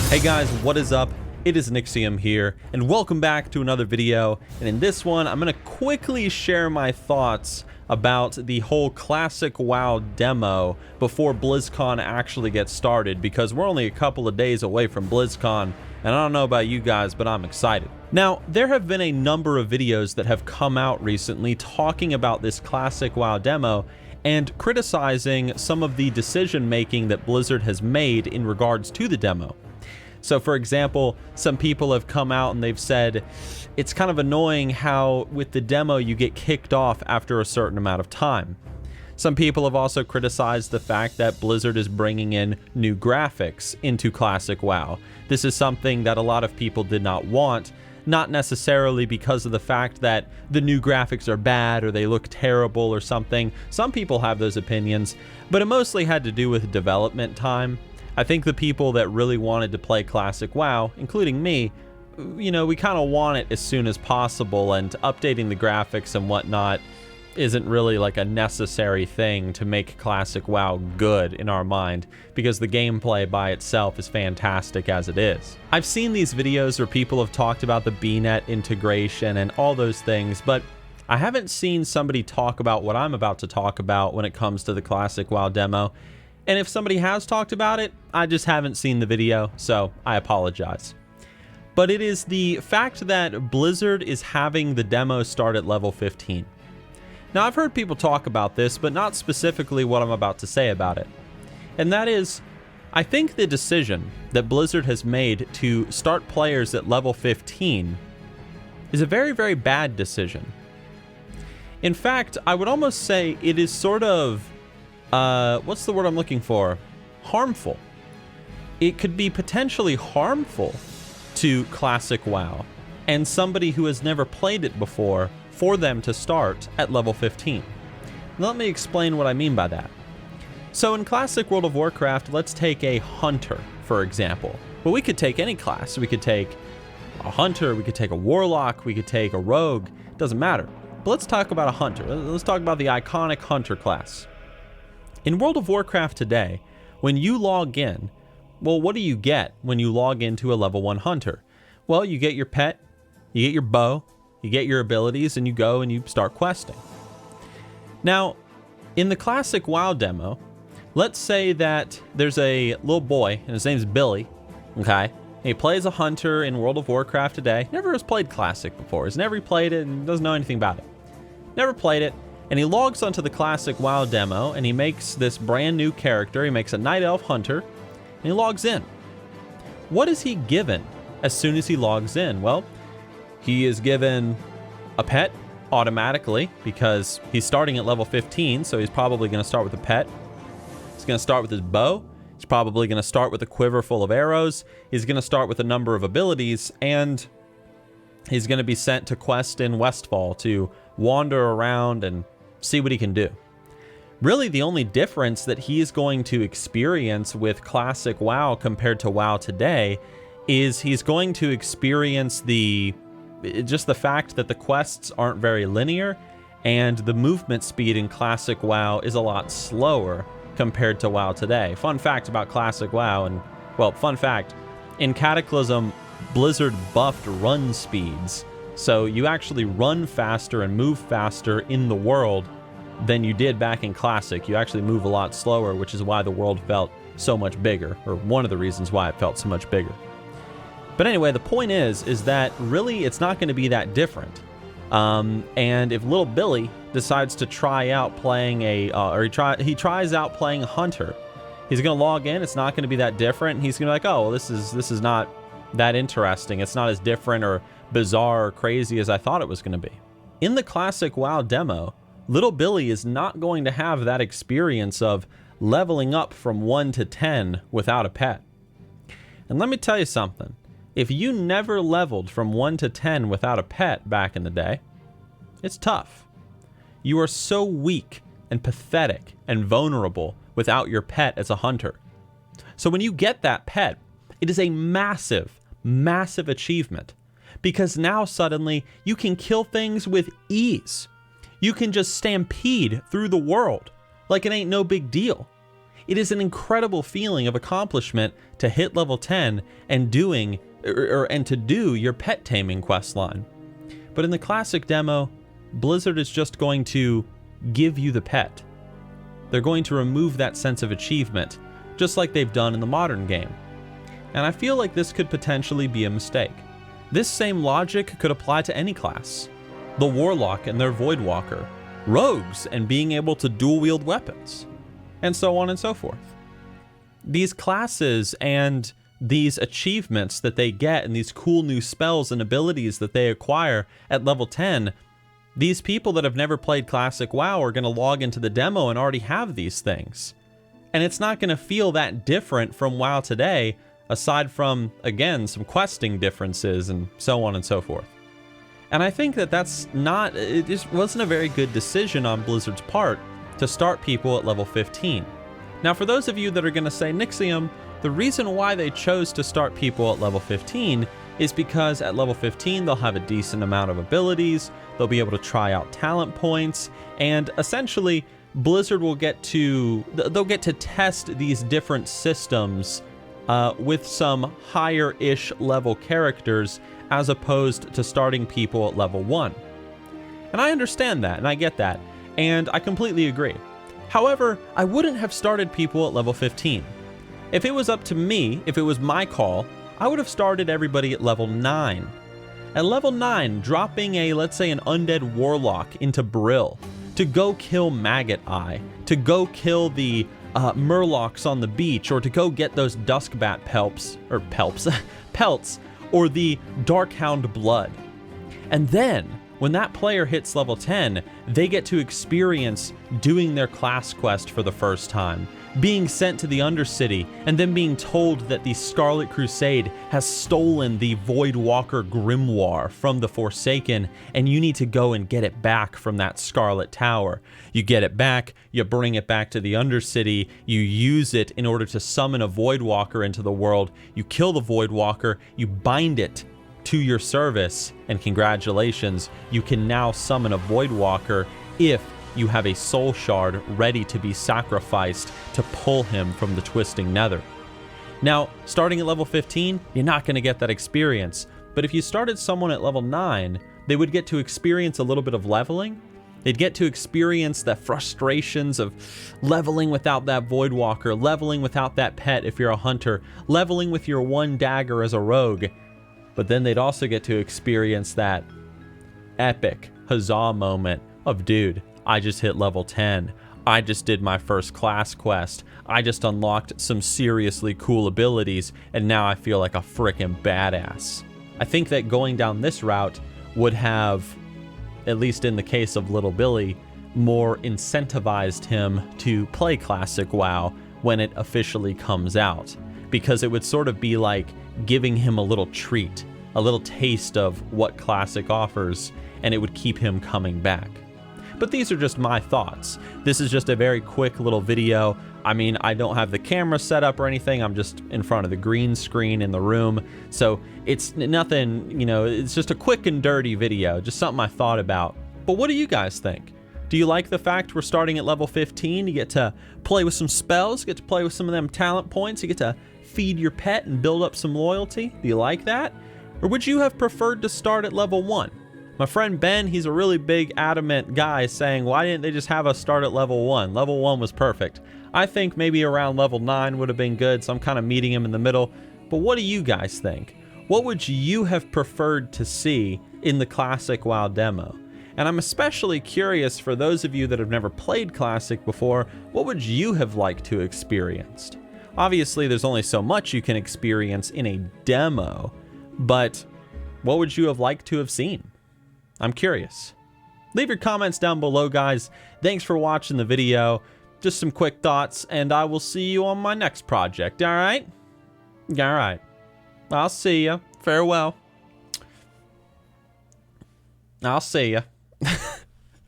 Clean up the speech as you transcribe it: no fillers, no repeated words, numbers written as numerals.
Hey guys, what is up? It is Nixxiom here, and welcome back to another video. And in this one, I'm going to quickly share my thoughts about the whole Classic WoW demo before Blizzcon actually gets started, because we're only a couple of days away from Blizzcon, and I don't know about you guys, but I'm excited. Now, there have been a number of videos that have come out recently talking about this Classic WoW demo and criticizing some of the decision making that Blizzard has made in regards to the demo. So for example, some people have come out and they've said it's kind of annoying how with the demo you get kicked off after a certain amount of time. Some people have also criticized the fact that Blizzard is bringing in new graphics into Classic WoW. This is something that a lot of people did not want, not necessarily because of the fact that the new graphics are bad or they look terrible or something. Some people have those opinions, but it mostly had to do with development time. I think the people that really wanted to play Classic WoW, including me, you know, we kind of want it as soon as possible, and updating the graphics and whatnot isn't really like a necessary thing to make Classic WoW good in our mind, because the gameplay by itself is fantastic as it is. I've seen these videos where people have talked about the BNet integration and all those things, but I haven't seen somebody talk about what I'm about to talk about when it comes to the Classic WoW demo. And if somebody has talked about it, I just haven't seen the video, so I apologize. But it is the fact that Blizzard is having the demo start at level 15. Now, I've heard people talk about this, but not specifically what I'm about to say about it. And that is, I think the decision that Blizzard has made to start players at level 15 is a very, very bad decision. In fact, I would almost say it is sort of what's the word I'm looking for? Harmful. It could be potentially harmful to Classic WoW and somebody who has never played it before for them to start at level 15. Now, let me explain what I mean by that. So in Classic World of Warcraft, let's take a hunter, for example. Well, we could take any class. We could take a hunter, we could take a warlock, we could take a rogue, doesn't matter. But let's talk about a hunter. Let's talk about the iconic hunter class. In World of Warcraft today, when you log in, well, what do you get when you log into a level 1 hunter? Well, you get your pet, you get your bow, you get your abilities, and you go and you start questing. Now, in the Classic WoW demo, let's say that there's a little boy, and his name's Billy, okay? He plays a hunter in World of Warcraft today. Never has played Classic before. He's never played it and doesn't know anything about it. Never played it. And he logs onto the Classic WoW demo, and he makes this brand new character. He makes a Night Elf Hunter, and he logs in. What is he given as soon as he logs in? Well, he is given a pet automatically, because he's starting at level 15, so he's probably going to start with a pet. He's going to start with his bow. He's probably going to start with a quiver full of arrows. He's going to start with a number of abilities, and he's going to be sent to quest in Westfall to wander around and see what he can do. Really, the only difference that he is going to experience with Classic WoW compared to WoW today is he's going to experience just the fact that the quests aren't very linear, and the movement speed in Classic WoW is a lot slower compared to WoW today. Fun fact about Classic WoW, fun fact, in Cataclysm, Blizzard buffed run speeds. So you actually run faster and move faster in the world than you did back in Classic. You actually move a lot slower, which is why the world felt so much bigger, or one of the reasons why it felt so much bigger. But anyway, the point is that really it's not going to be that different. And if little Billy decides to try out playing he tries out playing a hunter, he's going to log in. It's not going to be that different. And he's going to be like, oh, well, this is not that interesting. It's not as different or bizarre or crazy as I thought it was going to be. In the Classic WoW demo, little Billy is not going to have that experience of leveling up from 1 to 10 without a pet. And let me tell you something. If you never leveled from 1 to 10 without a pet back in the day, it's tough. You are so weak and pathetic and vulnerable without your pet as a hunter. So when you get that pet, it is a massive, massive achievement, because now suddenly you can kill things with ease. You can just stampede through the world like it ain't no big deal. it is an incredible feeling of accomplishment to hit level 10 and to do your pet taming quest line. But in the classic demo, Blizzard is just going to give you the pet. They're going to remove that sense of achievement, just like they've done in the modern game. And I feel like this could potentially be a mistake. This same logic could apply to any class. The Warlock and their Voidwalker, Rogues and being able to dual-wield weapons, and so on and so forth. These classes and these achievements that they get and these cool new spells and abilities that they acquire at level 10, these people that have never played Classic WoW are going to log into the demo and already have these things. And it's not going to feel that different from WoW today, aside from, again, some questing differences and so on and so forth. And I think that it just wasn't a very good decision on Blizzard's part to start people at level 15. Now, for those of you that are going to say, Nixxiom, the reason why they chose to start people at level 15 is because at level 15 they'll have a decent amount of abilities, they'll be able to try out talent points, and essentially Blizzard will get to test these different systems with some higher-ish level characters as opposed to starting people at level 1. And I understand that, and I get that, and I completely agree. However, I wouldn't have started people at level 15. If it was up to me, if it was my call, I would have started everybody at level 9. At level 9, dropping let's say an undead warlock into Brill to go kill Maggot Eye, to go kill the murlocs on the beach, or to go get those duskbat pelts, or the Darkhound blood. And then, when that player hits level 10, they get to experience doing their class quest for the first time, being sent to the Undercity, and then being told that the Scarlet Crusade has stolen the Voidwalker Grimoire from the Forsaken, and you need to go and get it back from that Scarlet Tower. You get it back, you bring it back to the Undercity, you use it in order to summon a Voidwalker into the world, you kill the Voidwalker, you bind it to your service, and congratulations, you can now summon a Voidwalker if you have a soul shard ready to be sacrificed to pull him from the twisting nether. Now, starting at level 15, you're not going to get that experience, but if you started someone at level 9, they would get to experience a little bit of leveling. They'd get to experience the frustrations of leveling without that Voidwalker, leveling without that pet if you're a hunter, leveling with your one dagger as a rogue. But then they'd also get to experience that epic huzzah moment of, dude, I just hit level 10. I just did my first class quest. I just unlocked some seriously cool abilities, and now I feel like a frickin' badass. I think that going down this route would have, at least in the case of Little Billy, more incentivized him to play Classic WoW when it officially comes out, because it would sort of be like giving him a little treat, a little taste of what Classic offers, and it would keep him coming back. But these are just my thoughts. This is just a very quick little video. I mean, I don't have the camera set up or anything. I'm just in front of the green screen in the room. So it's nothing, it's just a quick and dirty video, just something I thought about. But what do you guys think? Do you like the fact we're starting at level 15? You get to play with some spells, you get to play with some of them talent points, you get to feed your pet and build up some loyalty. Do you like that? Or would you have preferred to start at level 1? My friend Ben, he's a really big, adamant guy saying, why didn't they just have us start at level 1? Level 1 was perfect. I think maybe around level 9 would have been good, so I'm kind of meeting him in the middle. But what do you guys think? What would you have preferred to see in the Classic WoW demo? And I'm especially curious for those of you that have never played Classic before, what would you have liked to experience? Obviously, there's only so much you can experience in a demo, but what would you have liked to have seen? I'm curious. Leave your comments down below, guys. Thanks for watching the video. Just some quick thoughts, and I will see you on my next project, all right? All right. I'll see ya. Farewell. I'll see ya.